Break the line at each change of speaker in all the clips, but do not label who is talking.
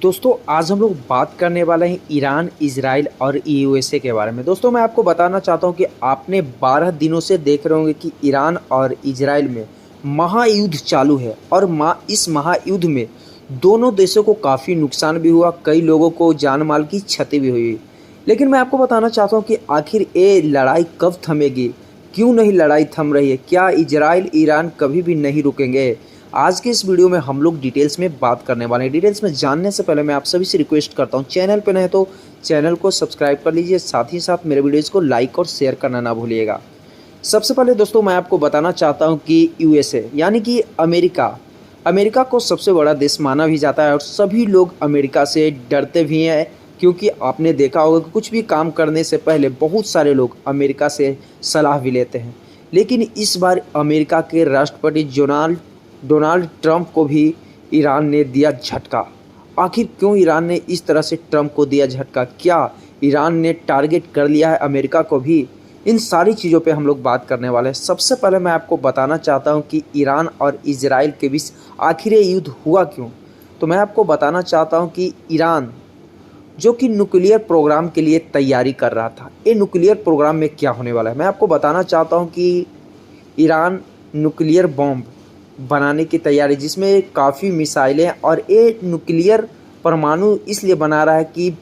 दोस्तों आज हम लोग बात करने वाले हैं ईरान, इजराइल और यूएसए के बारे में। दोस्तों मैं आपको बताना चाहता हूं कि आपने 12 दिनों से देख रहे होंगे कि ईरान और इजराइल में महायुद्ध चालू है और इस महायुद्ध में दोनों देशों को काफ़ी नुकसान भी हुआ, कई लोगों को जान माल की क्षति भी हुई। लेकिन मैं आपको बताना चाहता हूँ कि आखिर ये लड़ाई कब थमेगी, क्यों नहीं लड़ाई थम रही है, क्या इजराइल ईरान कभी भी नहीं रुकेंगे। आज के इस वीडियो में हम लोग डिटेल्स में बात करने वाले हैं। डिटेल्स में जानने से पहले मैं आप सभी से रिक्वेस्ट करता हूं, चैनल पर नए तो चैनल को सब्सक्राइब कर लीजिए, साथ ही साथ मेरे वीडियोज़ को लाइक और शेयर करना ना भूलिएगा। सबसे पहले दोस्तों मैं आपको बताना चाहता हूं कि यूएसए यानी कि अमेरिका को सबसे बड़ा देश माना भी जाता है और सभी लोग अमेरिका से डरते भी हैं, क्योंकि आपने देखा होगा कि कुछ भी काम करने से पहले बहुत सारे लोग अमेरिका से सलाह भी लेते हैं। लेकिन इस बार अमेरिका के राष्ट्रपति डोनाल्ड ट्रंप को भी ईरान ने दिया झटका। आखिर क्यों ईरान ने इस तरह से ट्रंप को दिया झटका, क्या ईरान ने टारगेट कर लिया है अमेरिका को भी, इन सारी चीज़ों पे हम लोग बात करने वाले हैं। सबसे पहले मैं आपको बताना चाहता हूं कि ईरान और इजराइल के बीच आखिर ये युद्ध हुआ क्यों। तो मैं आपको बताना चाहता हूं कि ईरान जो कि न्यूक्लियर प्रोग्राम के लिए तैयारी कर रहा था, ये न्यूक्लियर प्रोग्राम में क्या होने वाला है मैं आपको बताना चाहता हूँ कि ईरान न्यूक्लियर बॉम्ब बनाने की तैयारी, जिसमें काफ़ी मिसाइलें, और ये न्यूक्लियर परमाणु इसलिए बना रहा है कि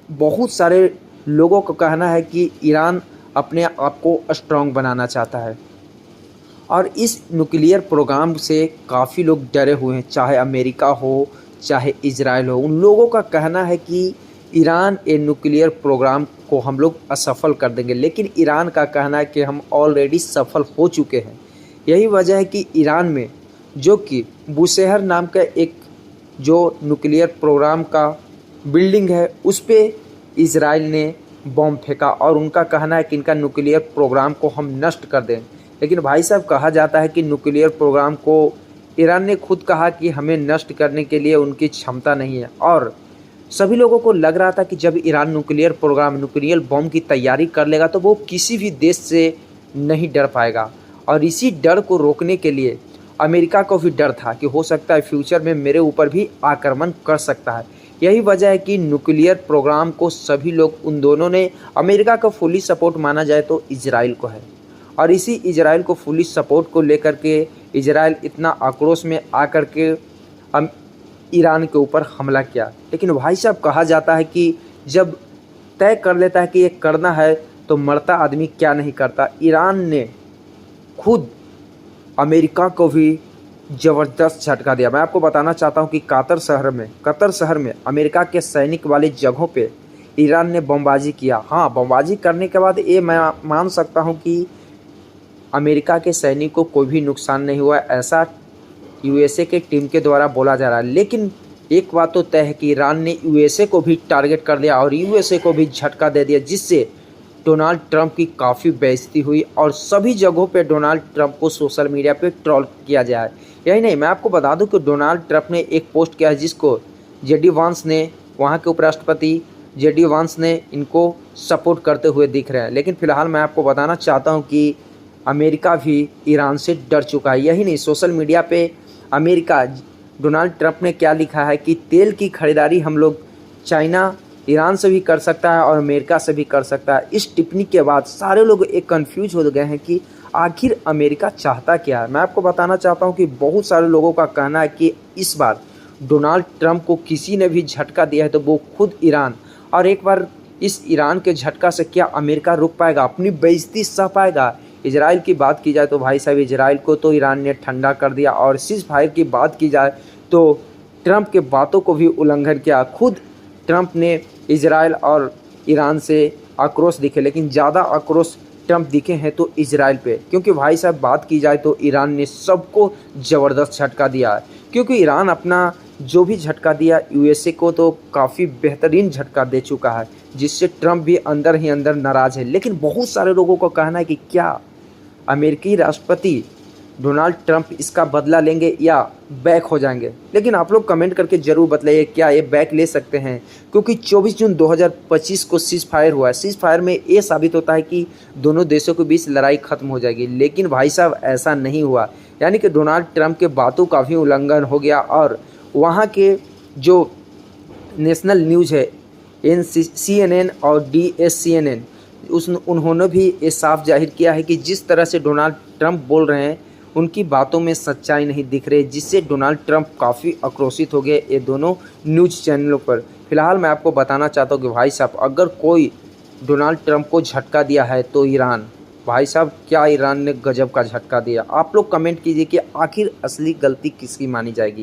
बहुत सारे लोगों का कहना है कि ईरान अपने आप को स्ट्रांग बनाना चाहता है और इस न्यूक्लियर प्रोग्राम से काफ़ी लोग डरे हुए हैं, चाहे अमेरिका हो चाहे इजराइल हो। उन लोगों का कहना है कि ईरान ये न्यूक्लियर प्रोग्राम को हम लोग असफल कर देंगे, लेकिन ईरान का कहना है कि हम ऑलरेडी सफल हो चुके हैं। यही वजह है कि ईरान में जो कि बुशेहर नाम का एक जो न्यूक्लियर प्रोग्राम का बिल्डिंग है, उस पे इजराइल ने बॉम्ब फेंका और उनका कहना है कि इनका न्यूक्लियर प्रोग्राम को हम नष्ट कर दें। लेकिन भाई साहब, कहा जाता है कि न्यूक्लियर प्रोग्राम को ईरान ने खुद कहा कि हमें नष्ट करने के लिए उनकी क्षमता नहीं है, और सभी लोगों को लग रहा था कि जब ईरान न्यूक्लियर बॉम्ब की तैयारी कर लेगा तो वो किसी भी देश से नहीं डर पाएगा। और इसी डर को रोकने के लिए अमेरिका को भी डर था कि हो सकता है फ्यूचर में मेरे ऊपर भी आक्रमण कर सकता है। यही वजह है कि न्यूक्लियर प्रोग्राम को सभी लोग, उन दोनों ने, अमेरिका का फुली सपोर्ट माना जाए तो इजराइल को है, और इसी इजराइल को फुली सपोर्ट को लेकर के इजराइल इतना आक्रोश में आकर के ईरान के ऊपर हमला किया। लेकिन भाई साहब, कहा जाता है कि जब तय कर लेता है कि ये करना है तो मरता आदमी क्या नहीं करता। ईरान ने खुद अमेरिका को भी ज़बरदस्त झटका दिया। मैं आपको बताना चाहता हूं कि कतर शहर में अमेरिका के सैनिक वाले जगहों पे ईरान ने बमबाजी किया। हाँ, बमबाजी करने के बाद ये मैं मान सकता हूं कि अमेरिका के सैनिक को कोई भी नुकसान नहीं हुआ, ऐसा यूएसए के टीम के द्वारा बोला जा रहा है। लेकिन एक बात तो तय है कि ईरान ने यूएसए को भी टारगेट कर दिया और यूएसए को भी झटका दे दिया, जिससे डोनाल्ड ट्रंप की काफ़ी बेइज्जती हुई और सभी जगहों पे डोनाल्ड ट्रंप को सोशल मीडिया पे ट्रोल किया जाए। यही नहीं, मैं आपको बता दूं कि डोनाल्ड ट्रंप ने एक पोस्ट किया है जिसको जेडी वांस ने, वहाँ के उपराष्ट्रपति जेडी वांस ने इनको सपोर्ट करते हुए दिख रहे हैं। लेकिन फिलहाल मैं आपको बताना चाहता हूँ कि अमेरिका भी ईरान से डर चुका है। यही नहीं, सोशल मीडिया पे अमेरिका, डोनाल्ड ट्रंप ने क्या लिखा है कि तेल की खरीदारी हम लोग चाइना, ईरान से भी कर सकता है और अमेरिका से भी कर सकता है। इस टिप्पणी के बाद सारे लोग एक कंफ्यूज हो गए हैं कि आखिर अमेरिका चाहता क्या है। मैं आपको बताना चाहता हूं कि बहुत सारे लोगों का कहना है कि इस बार डोनाल्ड ट्रंप को किसी ने भी झटका दिया है तो वो खुद ईरान, और एक बार इस ईरान के झटका से क्या अमेरिका रुक पाएगा, अपनी बेइज्जती सह पाएगा। इजराइल की बात की जाए तो भाई साहब, इजराइल को तो ईरान ने ठंडा कर दिया, और सीज़ फायर की बात की जाए तो ट्रंप के बातों को भी उल्लंघन किया। खुद ट्रंप ने इजराइल और ईरान से आक्रोश दिखे, लेकिन ज़्यादा आक्रोश ट्रंप दिखे हैं तो इजराइल पे, क्योंकि भाई साहब बात की जाए तो ईरान ने सबको ज़बरदस्त झटका दिया है। क्योंकि ईरान अपना जो भी झटका दिया यूएसए को तो काफ़ी बेहतरीन झटका दे चुका है, जिससे ट्रंप भी अंदर ही अंदर नाराज़ है। लेकिन बहुत सारे लोगों को कहना है कि क्या अमेरिकी राष्ट्रपति डोनाल्ड ट्रंप इसका बदला लेंगे या बैक हो जाएंगे। लेकिन आप लोग कमेंट करके ज़रूर बताइए, क्या ये बैक ले सकते हैं, क्योंकि 24 जून 2025 को सीज़ फायर हुआ है। सीज़ फायर में ये साबित होता है कि दोनों देशों के बीच लड़ाई खत्म हो जाएगी, लेकिन भाई साहब ऐसा नहीं हुआ। यानी कि डोनाल्ड ट्रंप के बातों का भी उल्लंघन हो गया और वहाँ के जो नेशनल न्यूज़ है CNN और DSCNN, उन्होंने भी ये साफ जाहिर किया है कि जिस तरह से डोनाल्ड ट्रंप बोल रहे हैं उनकी बातों में सच्चाई नहीं दिख रही, जिससे डोनाल्ड ट्रंप काफ़ी आक्रोशित हो गए ये दोनों न्यूज़ चैनलों पर। फिलहाल मैं आपको बताना चाहता हूँ कि भाई साहब, अगर कोई डोनाल्ड ट्रंप को झटका दिया है तो ईरान। भाई साहब, क्या ईरान ने गजब का झटका दिया। आप लोग कमेंट कीजिए कि आखिर असली गलती किसकी मानी जाएगी।